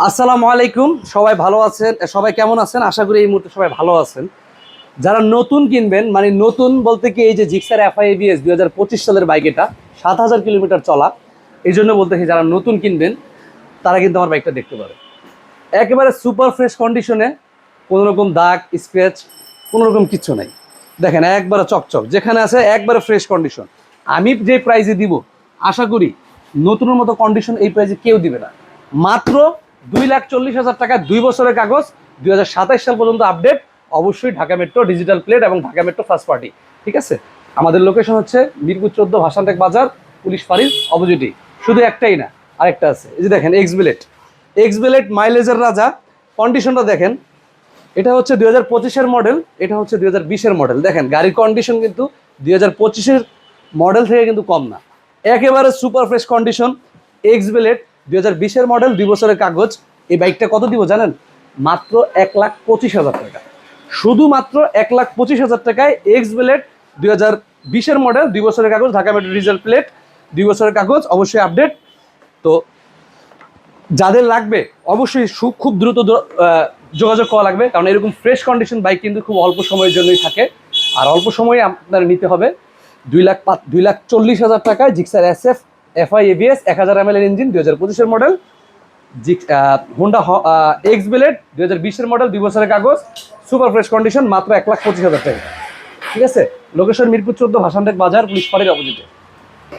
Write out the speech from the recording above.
আসসালামু আলাইকুম। সবাই ভালো আছেন? সবাই কেমন আছেন? আশা করি এই মুহূর্তে সবাই ভালো আছেন। যারা নতুন কিনবেন, মানে নতুন বলতে কি, এই যে জিক্সার এফআই এবিএস 2025 সালের বাইক, এটা 7,000 কিলোমিটার চলা। এই জন্য বলতেছি যারা নতুন কিনবেন তারা কিন্তু আমার বাইকটা দেখতে পারে। একেবারে সুপার ফ্রেশ কন্ডিশনে, কোনো রকম দাগ স্ক্র্যাচ কোনো রকম কিচ্ছু নাই। দেখেন একবারে চকচক, যেখানে আছে একবারে ফ্রেশ কন্ডিশন। আমি যে প্রাইজে দিব, আশা করি নতুনের মতো কন্ডিশন এই প্রাইজে কেউ দিবে না। মাত্র 2,40,000 টাকা, 2 বছরের কাগজ, 2027 সাল পর্যন্ত আপডেট। অবশ্যই ঢাকা মেট্রো ডিজিটাল প্লেট এবং ঢাকা মেট্রো ফার্স্ট পার্টি। ঠিক আছে, আমাদের লোকেশন হচ্ছে মিরপুর 14 ভাসানটেক বাজার, পুলিশ ফাঁড়ির অপোজিটে। শুধু একটাই না, আরেকটা আছে। এই যে দেখেন এক্স বেলেট মাইলেজের রাজা। কন্ডিশনটা দেখেন, এটা হচ্ছে 2025-এর মডেল, এটা হচ্ছে 2020-এর মডেল। দেখেন গাড়ির কন্ডিশন কিন্তু 2025-এর মডেল থেকে কিন্তু কম না, একেবারে super fresh condition. X blade 2020-এর মডেল, 2 বছরের কাগজ। এই বাইকটা কত দিব জানেন? মাত্র 1,25,000 টাকা। শুধুমাত্র 1,25,000 টাকায় এক্স বেলেট 2020-এর মডেল, 2 বছরের কাগজ, ঢাকা মেট্রো ডিজিটাল প্লেট, 2 বছরের কাগজ, অবশ্যই আপডেট। তো যাদের লাগবে অবশ্যই খুব দ্রুত যোগাযোগ করা লাগবে, কারণ এরকম ফ্রেশ কন্ডিশন বাইক কিন্তু খুব অল্প সময়ের জন্যই থাকে। আর অল্প সময়ে আপনার নিতে হবে 2,40,000 টাকায় Gixxer SF FI ABS 1000 ml এর ইঞ্জিন, 2025-এর মডেল। হোন্ডা এক্স বেলেট 2020-এর মডেল, 2 বছরের কাগজ, সুপার ফ্রেশ কন্ডিশন, মাত্র 1,25,000 টাকা। ঠিক আছে, লোকেশন মিরপুর 14 ভাসানটেক বাজার, পুলিশ ফাঁড়ির অপোজিটে।